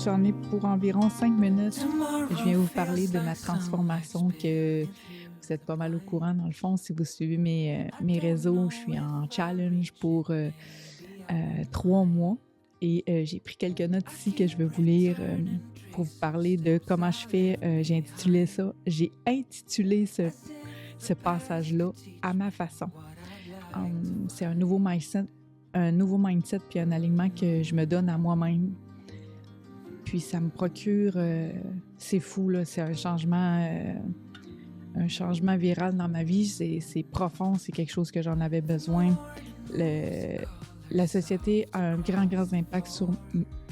j'en ai pour environ 5 minutes. Je viens vous parler de ma transformation que vous êtes pas mal au courant dans le fond. Si vous suivez mes réseaux, je suis en challenge pour 3 mois et j'ai pris quelques notes ici que je vais vous lire pour vous parler de comment je fais. J'ai intitulé ce passage-là à ma façon. C'est un nouveau mindset puis un alignement que je me donne à moi-même. Puis ça me procure, c'est fou là, c'est un changement viral dans ma vie, c'est profond, c'est quelque chose que j'en avais besoin. La société a un grand impact sur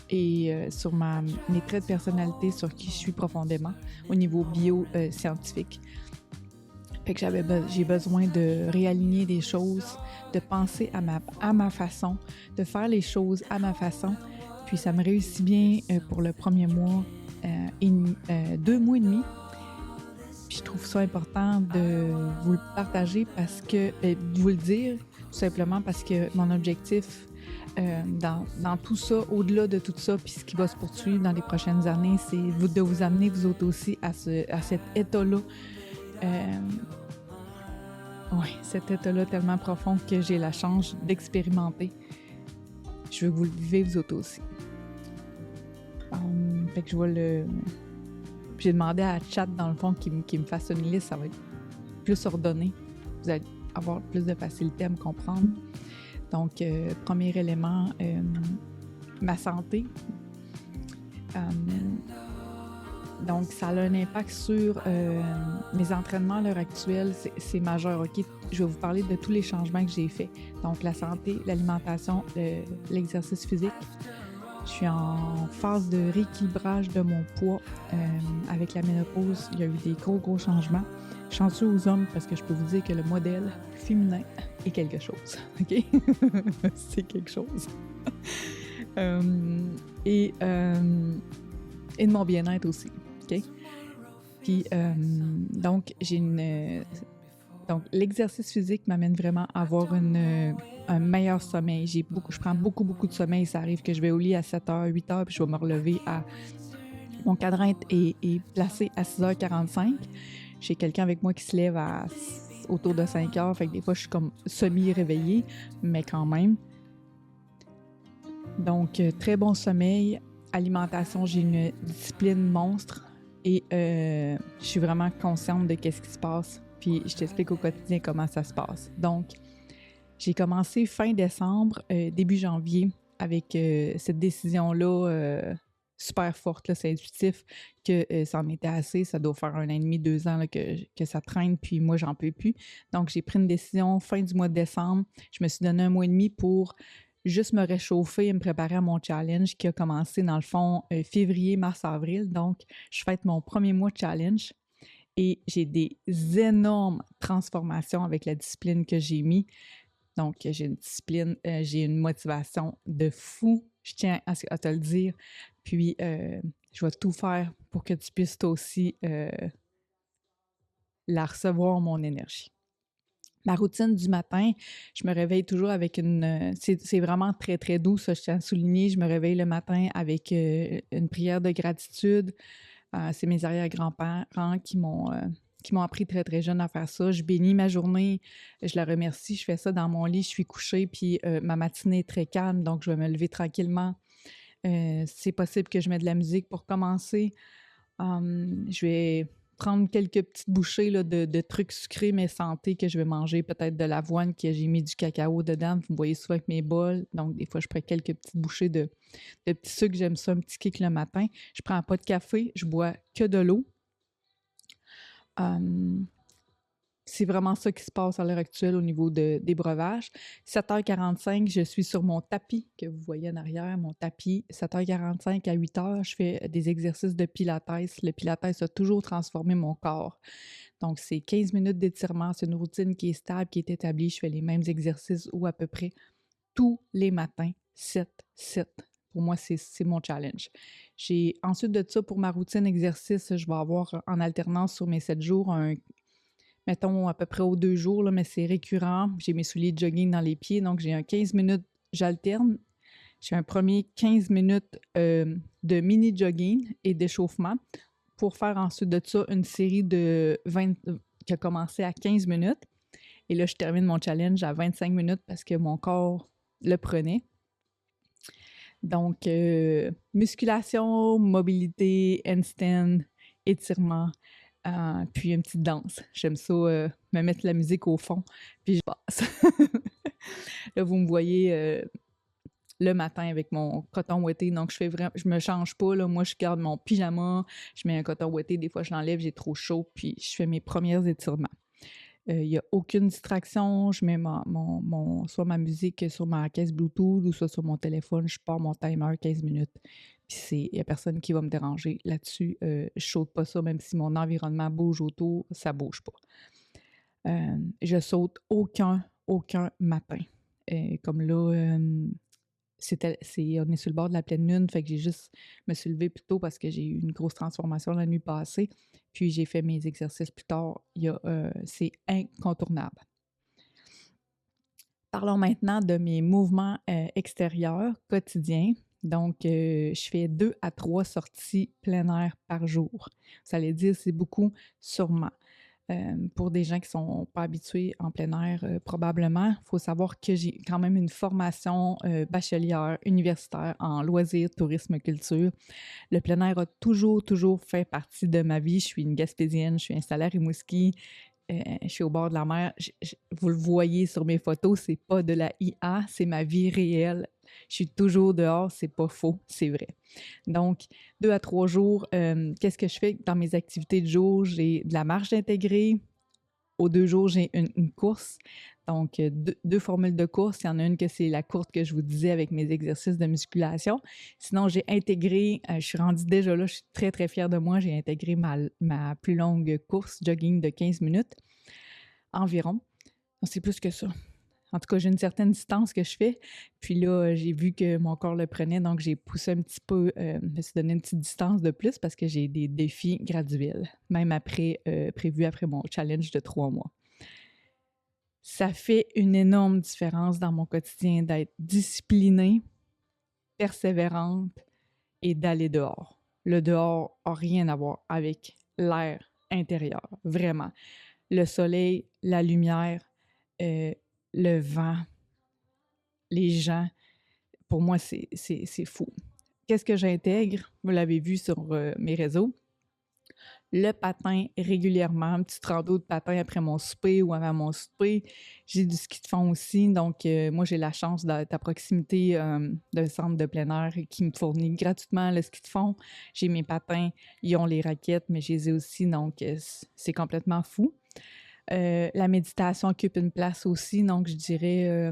mes traits de personnalité, sur qui je suis profondément au niveau bio-scientifique. Fait que j'ai besoin de réaligner des choses, de penser à ma façon, de faire les choses à ma façon. Puis ça me réussit bien pour le premier mois, 2 mois et demi. Puis je trouve ça important de vous le partager parce que, de vous le dire, tout simplement parce que mon objectif dans tout ça, au-delà de tout ça, puis ce qui va se poursuivre dans les prochaines années, c'est de vous amener vous autres aussi à cet état-là. Cet état-là tellement profond que j'ai la chance d'expérimenter. Je veux que vous le vivez vous autres aussi. Fait que je vois j'ai demandé à Chat, dans le fond, qu'il me fasse une liste. Ça va être plus ordonné. Vous allez avoir plus de facilité à me comprendre. Donc, premier élément, ma santé. Donc, ça a un impact sur mes entraînements à l'heure actuelle. C'est majeur, OK? Je vais vous parler de tous les changements que j'ai faits. Donc, la santé, l'alimentation, l'exercice physique. Je suis en phase de rééquilibrage de mon poids. Avec la ménopause, il y a eu des gros changements. Chanceux aux hommes, parce que je peux vous dire que le modèle féminin est quelque chose, OK? C'est quelque chose. Et de mon bien-être aussi, OK? Puis, donc, donc, l'exercice physique m'amène vraiment à avoir un meilleur sommeil. Je prends beaucoup de sommeil. Ça arrive que je vais au lit à 7h, 8h, puis je vais me relever à... Mon cadran est placé à 6h45. J'ai quelqu'un avec moi qui se lève autour de 5h, fait que des fois, je suis comme semi-réveillée, mais quand même. Donc, très bon sommeil. Alimentation, j'ai une discipline monstre et je suis vraiment consciente de qu'est-ce qui se passe. Puis, je t'explique au quotidien comment ça se passe. Donc, j'ai commencé fin décembre, début janvier, avec cette décision-là super forte. Là, c'est intuitif que ça en était assez. Ça doit faire 1 an et demi, 2 ans là, que ça traîne, puis moi, j'en peux plus. Donc, j'ai pris une décision fin du mois de décembre. Je me suis donné 1 mois et demi pour juste me réchauffer et me préparer à mon challenge qui a commencé, dans le fond, février, mars, avril. Donc, je fête mon premier mois de challenge. Et j'ai des énormes transformations avec la discipline que j'ai mis. Donc, j'ai une discipline, j'ai une motivation de fou, je tiens à te le dire. Puis, je vais tout faire pour que tu puisses toi aussi la recevoir, mon énergie. Ma routine du matin, je me réveille toujours avec c'est vraiment très doux, ça, je tiens à souligner. Je me réveille le matin avec une prière de gratitude. C'est mes arrière-grands-parents qui m'ont appris très jeune à faire ça. Je bénis ma journée, je la remercie. Je fais ça dans mon lit, je suis couchée, puis ma matinée est très calme, donc je vais me lever tranquillement. C'est possible que je mette de la musique pour commencer. Je vais prendre quelques petites bouchées là, de trucs sucrés mais santé que je vais manger, peut-être de l'avoine que j'ai mis du cacao dedans. Vous me voyez souvent avec mes bols, donc des fois je prends quelques petites bouchées de petits sucres. J'aime ça, un petit kick le matin. Je prends pas de café, je bois que de l'eau. C'est vraiment ça qui se passe à l'heure actuelle au niveau des breuvages. 7h45, je suis sur mon tapis que vous voyez en arrière, mon tapis. 7h45 à 8h, je fais des exercices de pilates. Le pilates a toujours transformé mon corps. Donc, c'est 15 minutes d'étirement. C'est une routine qui est stable, qui est établie. Je fais les mêmes exercices ou à peu près tous les matins, 7. Pour moi, c'est mon challenge. Ensuite de ça, pour ma routine exercice, je vais avoir en alternance sur mes 7 jours mettons à peu près aux 2 jours, là, mais c'est récurrent. J'ai mes souliers de jogging dans les pieds, donc j'ai un 15 minutes, j'alterne. J'ai un premier 15 minutes de mini-jogging et d'échauffement pour faire ensuite de ça une série de 20 qui a commencé à 15 minutes. Et là, je termine mon challenge à 25 minutes parce que mon corps le prenait. Donc, musculation, mobilité, handstand, étirement, puis une petite danse. J'aime ça, me mettre la musique au fond, puis je passe. Là, vous me voyez le matin avec mon coton ouaté, donc je me change pas, là. Moi, je garde mon pyjama, je mets un coton ouaté, des fois je l'enlève, j'ai trop chaud, puis je fais mes premiers étirements. Il n'y a aucune distraction, je mets soit ma musique sur ma caisse Bluetooth ou soit sur mon téléphone, je pars mon timer 15 minutes. Puis il n'y a personne qui va me déranger là-dessus. Je saute pas ça, même si mon environnement bouge autour, ça bouge pas. Je saute aucun matin. Comme là, on est sur le bord de la pleine lune, fait que je me suis levée plus tôt parce que j'ai eu une grosse transformation la nuit passée, puis j'ai fait mes exercices plus tard. C'est incontournable. Parlons maintenant de mes mouvements extérieurs quotidiens. Donc, je fais 2 à 3 sorties plein air par jour. Vous allez dire, c'est beaucoup, sûrement. Pour des gens qui ne sont pas habitués en plein air, probablement, il faut savoir que j'ai quand même une formation bachelière universitaire en loisirs, tourisme, culture. Le plein air a toujours fait partie de ma vie. Je suis une Gaspésienne, je suis installée à Rimouski, je suis au bord de la mer. Vous le voyez sur mes photos, c'est pas de la IA, c'est ma vie réelle. Je suis toujours dehors, c'est pas faux, c'est vrai. Donc, 2 à 3 jours, qu'est-ce que je fais dans mes activités de jour? J'ai de la marche intégrée. Aux 2 jours, j'ai une course. Donc, deux formules de course. Il y en a une que c'est la courte que je vous disais avec mes exercices de musculation. Sinon, j'ai intégré, je suis rendue déjà là, je suis très, très fière de moi. J'ai intégré ma plus longue course jogging de 15 minutes environ. C'est plus que ça. En tout cas, j'ai une certaine distance que je fais. Puis là, j'ai vu que mon corps le prenait, donc j'ai poussé un petit peu, je me suis donné une petite distance de plus parce que j'ai des défis graduels, même prévus après mon challenge de 3 mois. Ça fait une énorme différence dans mon quotidien d'être disciplinée, persévérante et d'aller dehors. Le dehors n'a rien à voir avec l'air intérieur, vraiment. Le soleil, la lumière, le vent, les gens, pour moi, c'est fou. Qu'est-ce que j'intègre? Vous l'avez vu sur mes réseaux. Le patin régulièrement, un petit rando de patin après mon souper ou avant mon souper. J'ai du ski de fond aussi, donc moi, j'ai la chance d'être à proximité d'un centre de plein air qui me fournit gratuitement le ski de fond. J'ai mes patins, ils ont les raquettes, mais je les ai aussi, donc c'est complètement fou. La méditation occupe une place aussi, donc je dirais,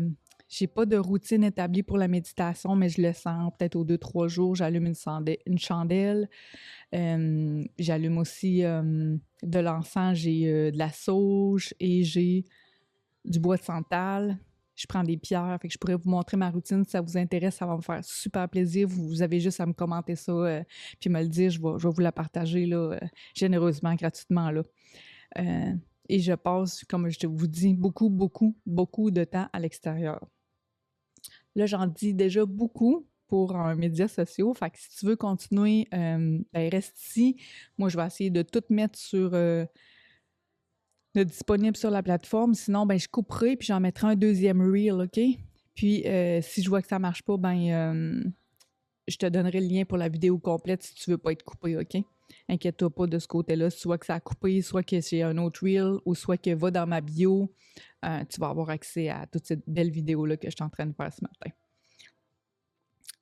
j'ai pas de routine établie pour la méditation, mais je le sens peut-être aux 2-3 jours, j'allume une chandelle. J'allume aussi de l'encens, j'ai de la sauge et j'ai du bois de santal. Je prends des pierres, fait que je pourrais vous montrer ma routine si ça vous intéresse, ça va me faire super plaisir. Vous avez juste à me commenter ça puis me le dire, je vais vous la partager là, généreusement, gratuitement là. Et je passe, comme je vous dis, beaucoup de temps à l'extérieur. Là, j'en dis déjà beaucoup pour un média social. Fait que si tu veux continuer, ben reste ici. Moi, je vais essayer de tout mettre de disponible sur la plateforme. Sinon, ben je couperai puis j'en mettrai un deuxième reel, OK? Puis, si je vois que ça marche pas, ben je te donnerai le lien pour la vidéo complète si tu veux pas être coupé, OK? Inquiète-toi pas de ce côté-là. Soit que ça a coupé, soit que c'est un autre reel ou soit que va dans ma bio. Tu vas avoir accès à toute cette belle vidéo-là que je suis en train de faire ce matin.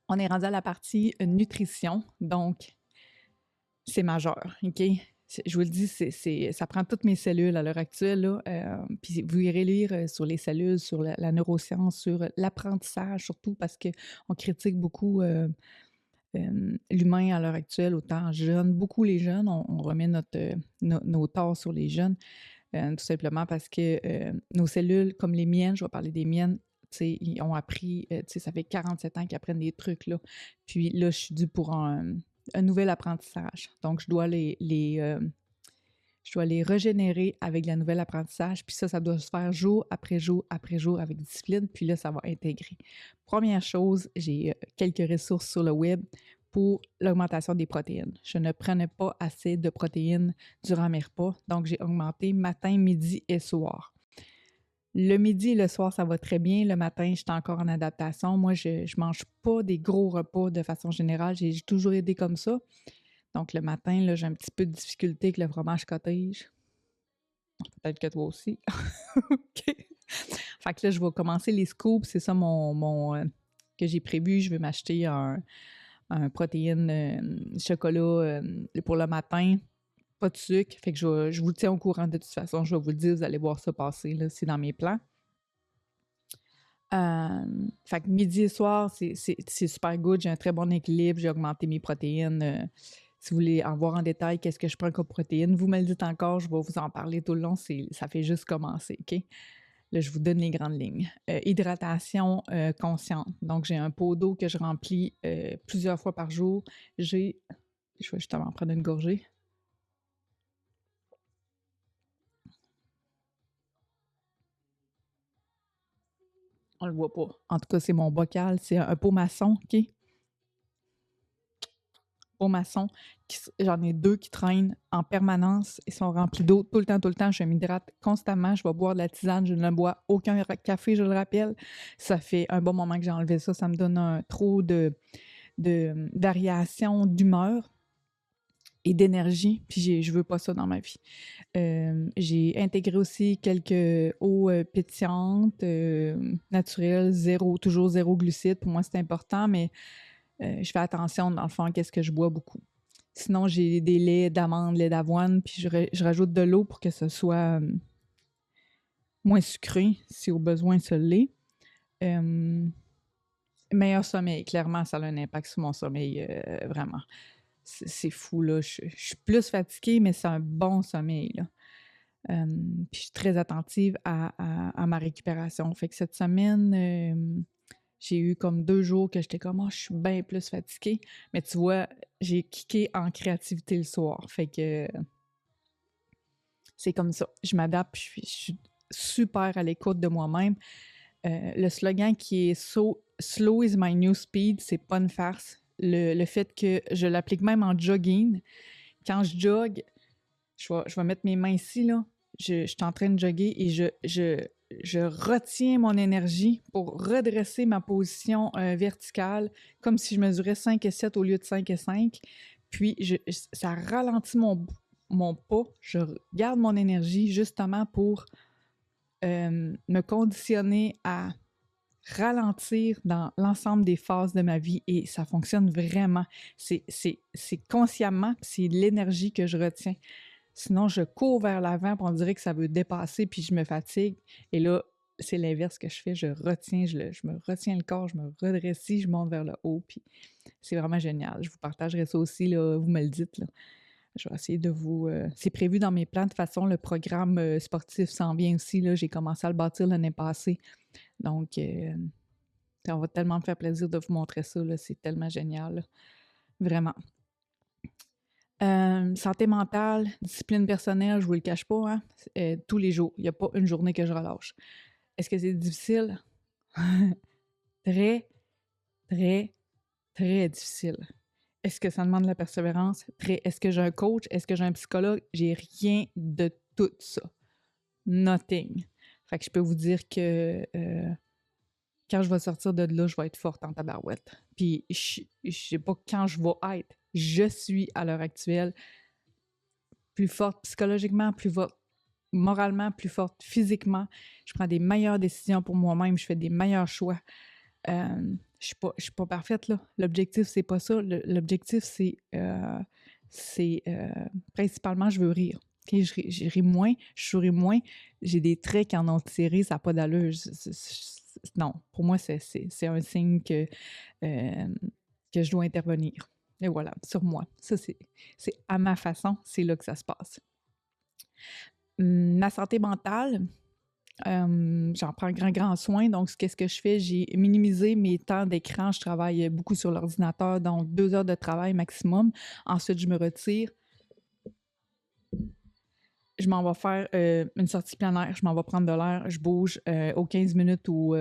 On est rendu à la partie nutrition, donc c'est majeur, OK? Je vous le dis, ça prend toutes mes cellules à l'heure actuelle. Là, puis vous irez lire sur les cellules, sur la neuroscience, sur l'apprentissage surtout, parce qu'on critique beaucoup l'humain à l'heure actuelle, autant jeune, beaucoup les jeunes, on remet nos torts sur les jeunes, tout simplement parce que nos cellules, comme les miennes, je vais parler des miennes, ils ont appris, ça fait 47 ans qu'ils apprennent des trucs, là. Puis là, je suis due pour un nouvel apprentissage. Donc, je dois les régénérer avec le nouvel apprentissage. Puis ça doit se faire jour après jour après jour avec discipline. Puis là, ça va intégrer. Première chose, j'ai quelques ressources sur le web pour l'augmentation des protéines. Je ne prenais pas assez de protéines durant mes repas, donc j'ai augmenté matin, midi et soir. Le midi et le soir, ça va très bien. Le matin, je suis encore en adaptation. Moi, je ne mange pas des gros repas de façon générale. J'ai toujours été comme ça. Donc, le matin, là, j'ai un petit peu de difficulté avec le fromage cottage. Peut-être que toi aussi. OK. Fait que là, je vais commencer les scoops. C'est ça que j'ai prévu. Je vais m'acheter un protéine chocolat pour le matin. Pas de sucre. Fait que je vous tiens au courant de toute façon. Je vais vous le dire. Vous allez voir ça passer. Là, c'est dans mes plans. Fait que midi et soir, c'est super good. J'ai un très bon équilibre. J'ai augmenté mes protéines. Si vous voulez en voir en détail qu'est-ce que je prends comme protéines, vous me le dites encore, je vais vous en parler tout le long. Ça fait juste commencer, OK? Là, je vous donne les grandes lignes. Hydratation consciente. Donc, j'ai un pot d'eau que je remplis plusieurs fois par jour. Je vais justement prendre une gorgée. On le voit pas. En tout cas, c'est mon bocal. C'est un pot maçon, OK? Pot maçon. J'en ai 2 qui traînent en permanence. Ils sont remplis d'eau tout le temps, tout le temps. Je m'hydrate constamment. Je vais boire de la tisane. Je ne bois aucun café, je le rappelle. Ça fait un bon moment que j'ai enlevé ça. Ça me donne trop de variation d'humeur et d'énergie. Puis je veux pas ça dans ma vie. J'ai intégré aussi quelques eaux pétillantes, naturelles, toujours zéro glucides. Pour moi, c'est important, mais je fais attention, dans le fond, qu'est-ce que je bois beaucoup. Sinon, j'ai des laits d'amande, lait d'avoine, puis je rajoute de l'eau pour que ce soit moins sucré, si au besoin ce l'est. Meilleur sommeil, clairement, ça a un impact sur mon sommeil, vraiment. C'est fou, là. Je suis plus fatiguée, mais c'est un bon sommeil, là. Puis je suis très attentive à ma récupération. Fait que cette semaine, j'ai eu comme 2 jours que j'étais comme « Oh, je suis bien plus fatiguée ». Mais tu vois, j'ai kické en créativité le soir. Fait que c'est comme ça. Je m'adapte, je suis super à l'écoute de moi-même. Le slogan qui est Slow is my new speed », c'est pas une farce. Le fait que je l'applique même en jogging. Quand je jogue, je vais mettre mes mains ici, là. Je suis en train de jogger et je retiens mon énergie pour redresser ma position verticale, comme si je mesurais 5 et 7 au lieu de 5 et 5. Puis, ça ralentit mon pas. Je garde mon énergie justement pour me conditionner à ralentir dans l'ensemble des phases de ma vie et ça fonctionne vraiment. C'est consciemment, c'est l'énergie que je retiens. Sinon, je cours vers l'avant, puis on dirait que ça veut dépasser, puis je me fatigue. Et là, c'est l'inverse que je fais. Je me retiens le corps, je me redressis, je monte vers le haut, puis c'est vraiment génial. Je vous partagerai ça aussi, là, vous me le dites, là. Je vais essayer de vous... c'est prévu dans mes plans. De toute façon, le programme sportif s'en vient aussi, là. J'ai commencé à le bâtir l'année passée. Donc, ça va tellement me faire plaisir de vous montrer ça, là. C'est tellement génial, là. Vraiment. Santé mentale, discipline personnelle, je vous le cache pas, hein? Tous les jours. Il n'y a pas une journée que je relâche. Est-ce que c'est difficile? Très, très, très difficile. Est-ce que ça demande de la persévérance? Très. Est-ce que j'ai un coach? Est-ce que j'ai un psychologue? J'ai rien de tout ça. Nothing. Fait que je peux vous dire que quand je vais sortir de là, je vais être forte en tabarouette. Puis je sais pas quand je vais être. Je suis, à l'heure actuelle, plus forte psychologiquement, plus forte moralement, plus forte physiquement. Je prends des meilleures décisions pour moi-même, je fais des meilleurs choix. Je suis pas parfaite, là. L'objectif, c'est pas ça. L'objectif, c'est principalement, je veux rire. Okay? Je ris moins, je souris moins. J'ai des traits qui en ont tiré, ça n'a pas d'allure. Non, pour moi, c'est un signe que je dois intervenir. Et voilà, sur moi. Ça, c'est à ma façon, c'est là que ça se passe. Ma santé mentale, j'en prends grand soin. Donc, qu'est-ce que je fais? J'ai minimisé mes temps d'écran. Je travaille beaucoup sur l'ordinateur, donc 2 heures de travail maximum. Ensuite, je me retire. Je m'en vais faire une sortie plein air. Je m'en vais prendre de l'air. Je bouge aux 15 minutes ou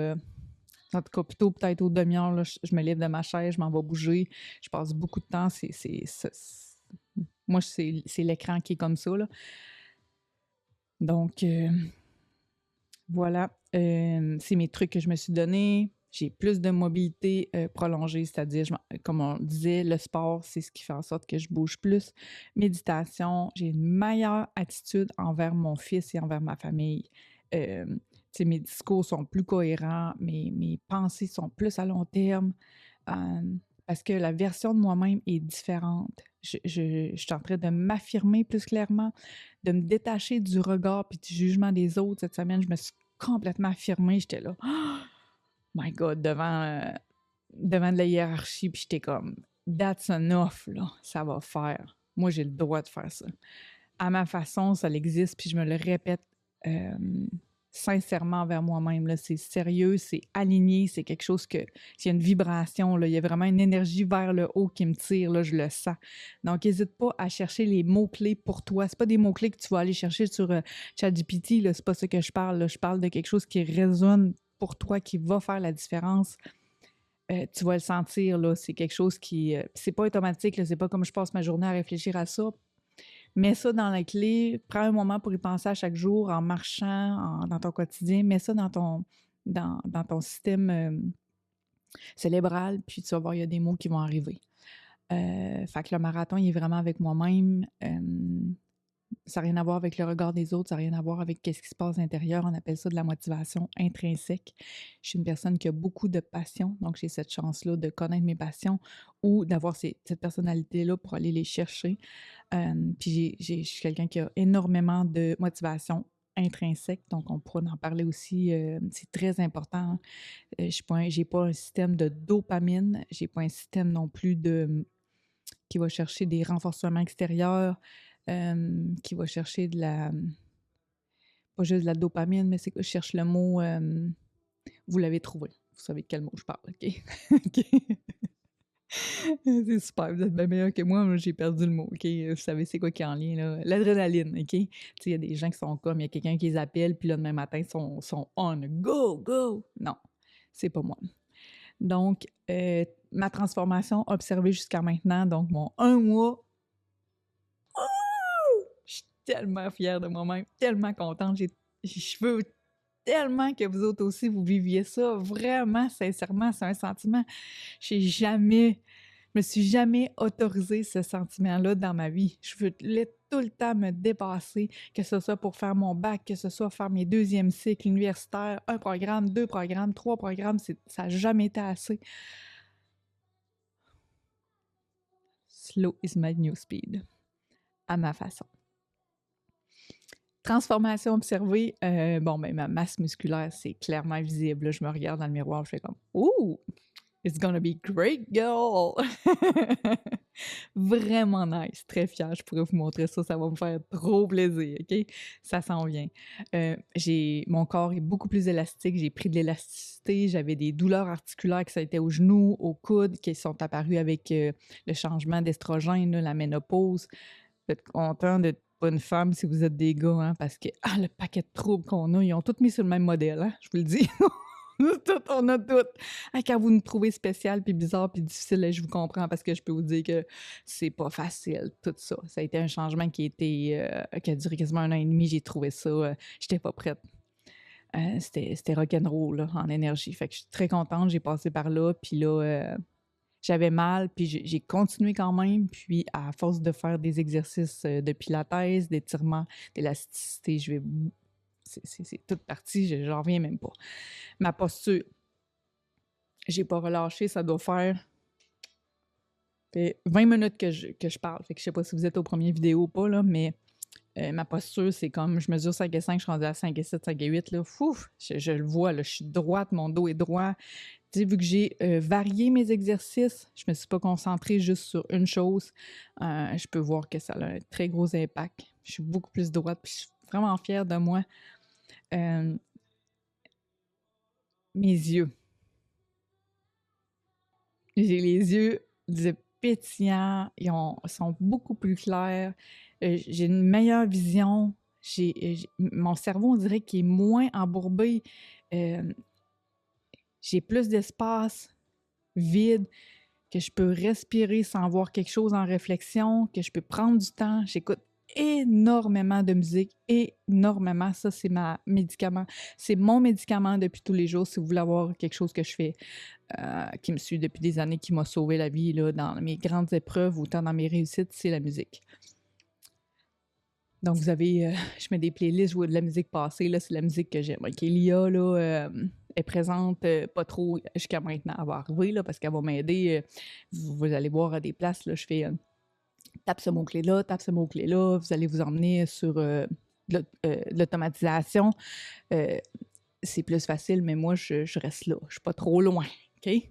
En tout cas, plutôt peut-être aux demi-heures, là, je me lève de ma chaise, je m'en vais bouger. Je passe beaucoup de temps. Moi, c'est l'écran qui est comme ça, là. Donc, voilà. C'est mes trucs que je me suis donnés. J'ai plus de mobilité prolongée, c'est-à-dire, comme on disait, le sport, c'est ce qui fait en sorte que je bouge plus. Méditation, j'ai une meilleure attitude envers mon fils et envers ma famille. Mes discours sont plus cohérents, mes pensées sont plus à long terme, parce que la version de moi-même est différente. Je suis en train de m'affirmer plus clairement, de me détacher du regard puis du jugement des autres. Cette semaine, je me suis complètement affirmée. J'étais là, oh my God, devant de la hiérarchie, puis j'étais comme, that's enough, là, ça va faire. Moi, j'ai le droit de faire ça. À ma façon, ça existe, puis je me le répète sincèrement envers moi-même. Là. C'est sérieux, c'est aligné, c'est quelque chose que... Il y a une vibration, là, il y a vraiment une énergie vers le haut qui me tire, là, je le sens. Donc, n'hésite pas à chercher les mots-clés pour toi. C'est pas des mots-clés que tu vas aller chercher sur ChatGPT, là, c'est pas ça que je parle. Là. Je parle de quelque chose qui résonne pour toi, qui va faire la différence. Tu vas le sentir, là, c'est quelque chose qui... c'est pas automatique, là, c'est pas comme je passe ma journée à réfléchir à ça. Mets ça dans la clé, prends un moment pour y penser à chaque jour en marchant dans ton quotidien, mets ça dans ton système cérébral, puis tu vas voir, il y a des mots qui vont arriver. Fait que le marathon, il est vraiment avec moi-même. Ça n'a rien à voir avec le regard des autres, ça n'a rien à voir avec ce qui se passe à l'intérieur. On appelle ça de la motivation intrinsèque. Je suis une personne qui a beaucoup de passion, donc j'ai cette chance-là de connaître mes passions ou d'avoir cette personnalité-là pour aller les chercher. Puis je suis quelqu'un qui a énormément de motivation intrinsèque, donc on pourra en parler aussi, c'est très important. J'ai pas un système de dopamine, j'ai pas un système non plus qui va chercher des renforcements extérieurs, qui va chercher pas juste de la dopamine, mais c'est que je cherche le mot, vous l'avez trouvé. Vous savez de quel mot je parle, OK? OK. C'est super, vous êtes bien meilleur que moi j'ai perdu le mot, OK? Vous savez c'est quoi qui est en lien, là? L'adrénaline, OK? Tu sais, il y a des gens qui sont comme, il y a quelqu'un qui les appelle, puis là, demain matin, sont on, go, go! Non, c'est pas moi. Donc, ma transformation observée jusqu'à maintenant, donc mon 1 mois, je suis tellement fière de moi-même, tellement contente. Je veux tellement que vous autres aussi, vous viviez ça. Vraiment, sincèrement, c'est un sentiment. Je me suis jamais autorisé ce sentiment-là dans ma vie. Je veux tout le temps me dépasser, que ce soit pour faire mon bac, que ce soit faire mes deuxièmes cycles universitaires, 1 programme, 2 programmes, 3 programmes, ça n'a jamais été assez. Slow is my new speed, à ma façon. Transformation observée, ma masse musculaire, c'est clairement visible. Là, je me regarde dans le miroir, je fais comme « Ooh, it's gonna be great, girl! » Vraiment nice, très fière. Je pourrais vous montrer ça, ça va me faire trop plaisir, OK? Ça s'en vient. Mon corps est beaucoup plus élastique, j'ai pris de l'élasticité, j'avais des douleurs articulaires qui ça a été aux genoux, aux coudes, qui sont apparues avec le changement d'estrogène, la ménopause. Vous êtes content d'être pas une femme si vous êtes des gars, hein, parce que le paquet de troubles qu'on a, ils ont tous mis sur le même modèle, hein, je vous le dis. On a tout. Quand vous nous trouvez spécial, puis bizarre, puis difficile, là, je vous comprends parce que je peux vous dire que c'est pas facile, tout ça. Ça a été un changement qui a duré quasiment 1 an et demi. J'ai trouvé ça, j'étais pas prête. C'était rock'n'roll là, en énergie. Fait que je suis très contente, j'ai passé par là, puis là, j'avais mal, puis j'ai continué quand même. Puis à force de faire des exercices de pilates, d'étirement, d'élasticité, c'est toute partie, j'en reviens même pas. Ma posture, j'ai pas relâché, ça doit faire 20 minutes que je parle. Fait que je sais pas si vous êtes aux premières vidéos ou pas, là, mais ma posture, c'est comme, je mesure 5 et 5, je suis rendue à 5 et 7, 5 et 8, là, je le vois, là, je suis droite, mon dos est droit. Tu sais, vu que j'ai varié mes exercices, je me suis pas concentrée juste sur une chose, je peux voir que ça a un très gros impact. Je suis beaucoup plus droite, puis je suis vraiment fière de moi. Mes yeux. J'ai les yeux pétillants, sont beaucoup plus clairs, j'ai une meilleure vision, mon cerveau, on dirait qu'il est moins embourbé. J'ai plus d'espace vide, que je peux respirer sans voir quelque chose en réflexion, que je peux prendre du temps. J'écoute énormément de musique, énormément. Ça, c'est ma médicament. C'est mon médicament depuis tous les jours. Si vous voulez avoir quelque chose que je fais, qui me suit depuis des années, qui m'a sauvé la vie là, dans mes grandes épreuves, autant dans mes réussites, c'est la musique. Donc, vous avez, je mets des playlists, je vois de la musique passer, là, c'est la musique que j'aime. OK, Lia, là, est présente, pas trop jusqu'à maintenant, elle va arriver, là, parce qu'elle va m'aider. Vous allez voir à des places, là, je fais tape ce mot-clé-là, tape ce mot-clé-là, vous allez vous emmener sur de l'automatisation. C'est plus facile, mais moi, je reste là, je suis pas trop loin, OK?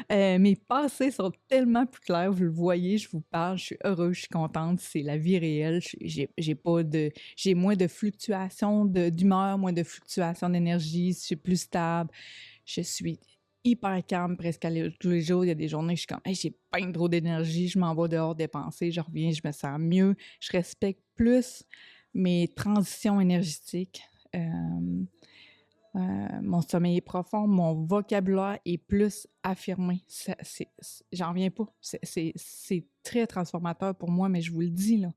Mes pensées sont tellement plus claires, vous le voyez, je vous parle, je suis heureuse, je suis contente, c'est la vie réelle. J'ai moins de fluctuations d'humeur, moins de fluctuations d'énergie, je suis plus stable, je suis hyper calme presque tous les jours. Il y a des journées, je suis comme, hey, j'ai pas trop d'énergie, je m'en vais dehors dépenser, je reviens, je me sens mieux, je respecte plus mes transitions énergétiques. Mon sommeil est profond, mon vocabulaire est plus affirmé. J'en reviens pas. C'est très transformateur pour moi, mais je vous le dis, là,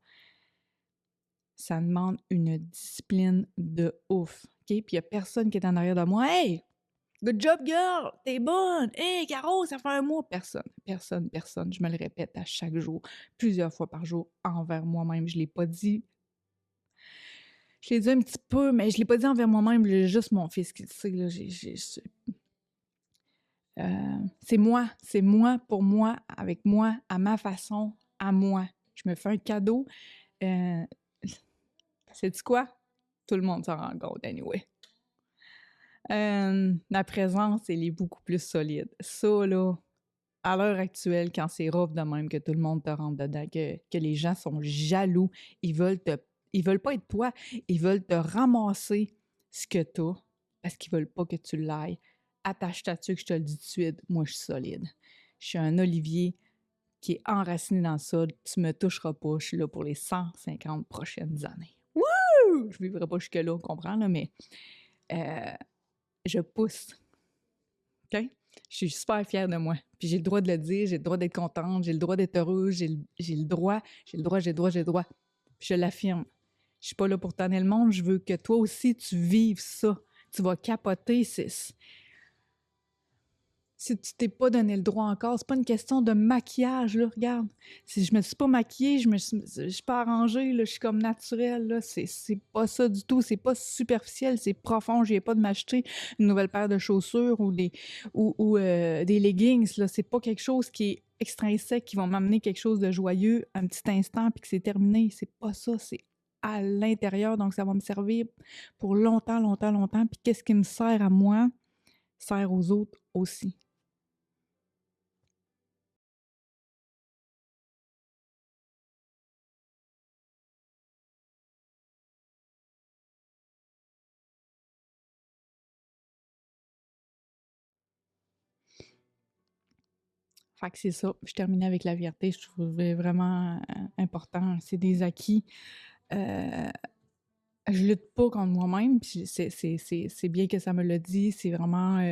ça demande une discipline de ouf. OK? Puis il n'y a personne qui est en arrière de moi. Hey! Good job, girl! T'es bonne! Hey, Caro, ça fait un mois! Personne, personne, personne. Je me le répète à chaque jour, plusieurs fois par jour, envers moi-même. Je ne l'ai pas dit. Je l'ai dit un petit peu, mais je ne l'ai pas dit envers moi-même. J'ai juste mon fils qui le sait. Là. C'est moi, pour moi, avec moi, à ma façon, à moi. Je me fais un cadeau. Sais-tu quoi? Tout le monde s'en rend compte, anyway. Ma présence, elle est beaucoup plus solide. Ça, là, à l'heure actuelle, quand c'est rough de même, que tout le monde te rentre dedans, que les gens sont jaloux, ils veulent pas être toi, ils veulent te ramasser ce que t'as, parce qu'ils veulent pas que tu l'ailles. Attache-toi dessus que je te le dis tout de suite, moi je suis solide. Je suis un olivier qui est enraciné dans ça, tu me toucheras pas, je suis là pour les 150 prochaines années. Wouh! Je vivrai pas jusque-là, on comprend, là, mais je pousse. OK? Je suis super fière de moi. Puis j'ai le droit de le dire, j'ai le droit d'être contente, j'ai le droit d'être heureuse, j'ai le droit. Puis je l'affirme. Je suis pas là pour tanner le monde, je veux que toi aussi tu vives ça. Tu vas capoter. Si tu t'es pas donné le droit encore, c'est pas une question de maquillage, là, regarde. Si je me suis pas maquillée, je suis pas arrangée, là, je suis comme naturelle, là. C'est pas ça du tout, c'est pas superficiel, c'est profond. J'ai pas de m'acheter une nouvelle paire de chaussures ou des leggings, là. C'est pas quelque chose qui est extrinsèque, qui va m'amener quelque chose de joyeux un petit instant puis que c'est terminé. C'est pas ça, c'est à l'intérieur, donc ça va me servir pour longtemps, longtemps, longtemps. Puis qu'est-ce qui me sert à moi, sert aux autres aussi. Fait que c'est ça. Je terminais avec la fierté. Je trouvais vraiment important. C'est des acquis. Je lutte pas contre moi-même. Puis c'est bien que ça me l'a dit. C'est vraiment...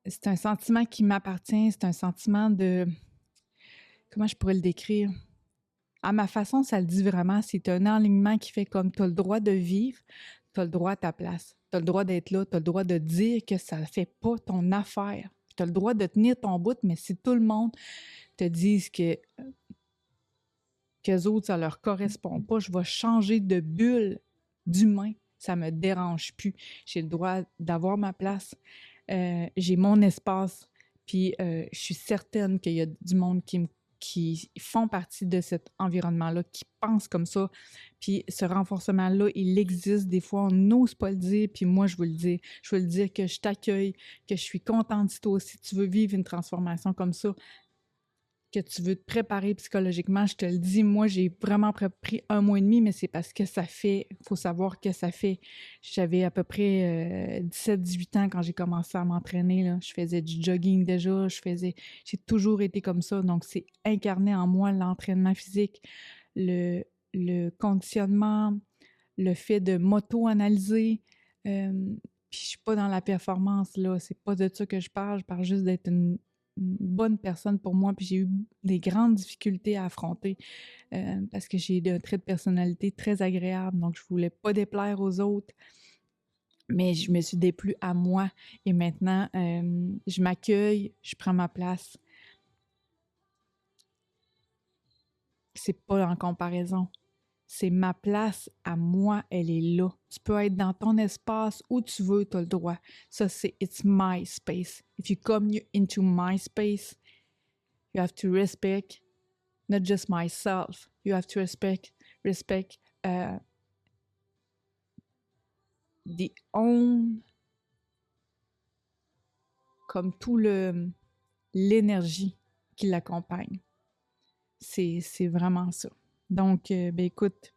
c'est un sentiment qui m'appartient. C'est un sentiment de... Comment je pourrais le décrire? À ma façon, ça le dit vraiment. C'est un alignement qui fait comme tu as le droit de vivre, tu as le droit à ta place. Tu as le droit d'être là, tu as le droit de dire que ça ne fait pas ton affaire. Tu as le droit de tenir ton bout, mais si tout le monde te dit qu'eux autres, ça leur correspond pas, je vais changer de bulle d'humain. Ça me dérange plus. J'ai le droit d'avoir ma place. J'ai mon espace. Puis je suis certaine qu'il y a du monde qui font partie de cet environnement-là, qui pensent comme ça. Puis ce renforcement-là, il existe. Des fois, on n'ose pas le dire. Puis moi, je veux le dire. Je veux le dire que je t'accueille, que je suis contente si toi aussi tu veux vivre une transformation comme ça, que tu veux te préparer psychologiquement, je te le dis, moi, j'ai vraiment pris 1 mois et demi, mais c'est parce que ça fait, il faut savoir que ça fait, j'avais à peu près 17-18 ans quand j'ai commencé à m'entraîner, là. Je faisais du jogging déjà, j'ai toujours été comme ça, donc c'est incarné en moi l'entraînement physique, le, le conditionnement, le fait de m'auto-analyser, Puis je suis pas dans la performance, là. C'est pas de ça que je parle. Je parle juste d'être une bonne personne pour moi. Puis j'ai eu des grandes difficultés à affronter parce que j'ai un trait de personnalité très agréable. Donc, je voulais pas déplaire aux autres. Mais je me suis déplu à moi. Et maintenant, je m'accueille, je prends ma place. C'est pas en comparaison. C'est ma place à moi, elle est là. Tu peux être dans ton espace où tu veux, tu as le droit. Ça, c'est it's my space. If you come into my space, you have to respect not just myself. You have to respect the own, comme tout l'énergie qui l'accompagne. C'est vraiment ça. Donc, ben écoute,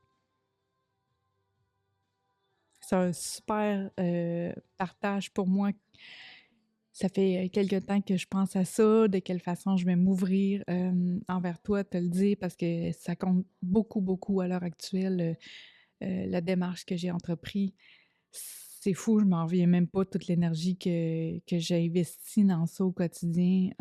c'est un super partage pour moi. Ça fait quelque temps que je pense à ça, de quelle façon je vais m'ouvrir envers toi, te le dire, parce que ça compte beaucoup, beaucoup à l'heure actuelle, la démarche que j'ai entreprise. C'est fou, je m'en reviens même pas toute l'énergie que j'ai investie dans ça au quotidien.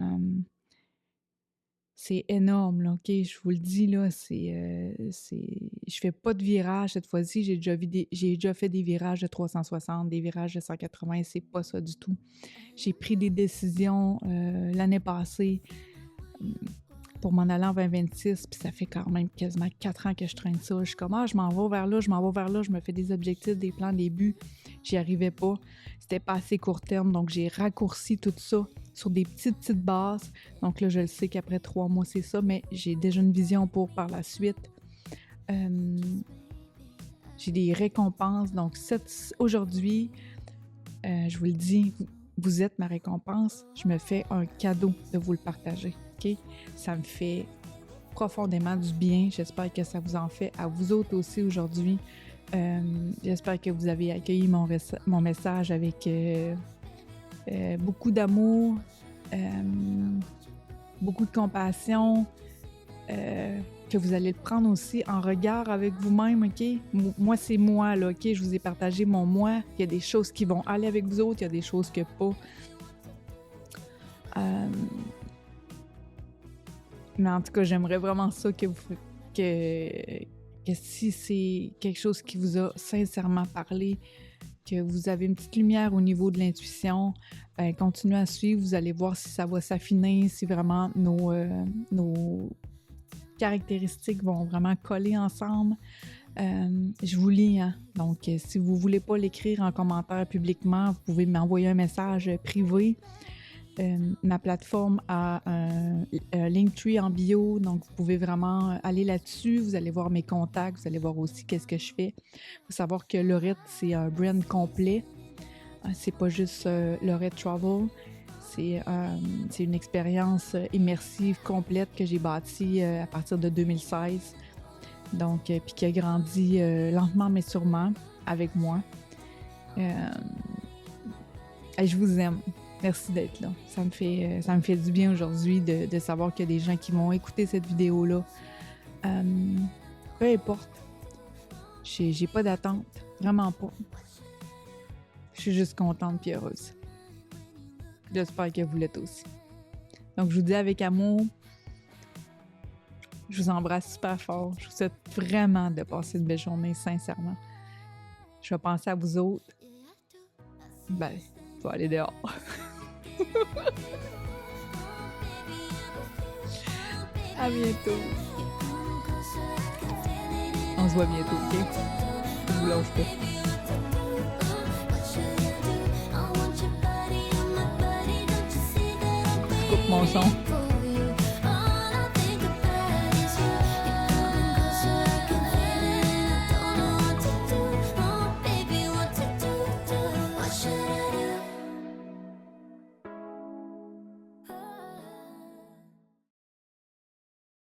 C'est énorme, là, OK? Je vous le dis, là, je fais pas de virage cette fois-ci. J'ai déjà fait des virages de 360, des virages de 180, c'est pas ça du tout. J'ai pris des décisions l'année passée pour m'en aller en 2026, puis ça fait quand même quasiment 4 ans que je traîne ça. Je suis comme, je m'en vais vers là, je me fais des objectifs, des plans, des buts. J'y arrivais pas. C'était pas assez court terme, donc j'ai raccourci tout ça sur des petites bases. Donc là, je le sais qu'après 3 mois, c'est ça, mais j'ai déjà une vision pour par la suite. J'ai des récompenses. Donc aujourd'hui, je vous le dis, vous êtes ma récompense. Je me fais un cadeau de vous le partager. OK? Ça me fait profondément du bien. J'espère que ça vous en fait à vous autres aussi aujourd'hui. J'espère que vous avez accueilli mon message avec beaucoup d'amour, beaucoup de compassion, que vous allez le prendre aussi en regard avec vous-même, OK? Moi, c'est moi, là, OK? Je vous ai partagé mon moi. Il y a des choses qui vont aller avec vous autres, il y a des choses que pas. Mais en tout cas, j'aimerais vraiment ça que si c'est quelque chose qui vous a sincèrement parlé, que vous avez une petite lumière au niveau de l'intuition, continuez à suivre, vous allez voir si ça va s'affiner, si vraiment nos caractéristiques vont vraiment coller ensemble. Je vous lis, hein? Donc si vous ne voulez pas l'écrire en commentaire publiquement, vous pouvez m'envoyer un message privé. Ma plateforme a un Linktree en bio, donc vous pouvez vraiment aller là-dessus, vous allez voir mes contacts, vous allez voir aussi qu'est-ce que je fais. Il faut savoir que Laurette, c'est un brand complet, c'est pas juste Laurette Travel, c'est une expérience immersive complète que j'ai bâtie à partir de 2016, donc puis qui a grandi lentement mais sûrement avec moi. Et je vous aime. Merci d'être là. Ça me fait du bien aujourd'hui de savoir qu'il y a des gens qui vont écouter cette vidéo-là. Peu importe. J'ai pas d'attente. Vraiment pas. Je suis juste contente et heureuse. J'espère que vous l'êtes aussi. Donc, je vous dis avec amour, je vous embrasse super fort. Je vous souhaite vraiment de passer une belle journée, sincèrement. Je vais penser à vous autres. Ben, je vais aller dehors. À bientôt. On se voit bientôt, OK? Je vous lâche pas. Je coupe mon son.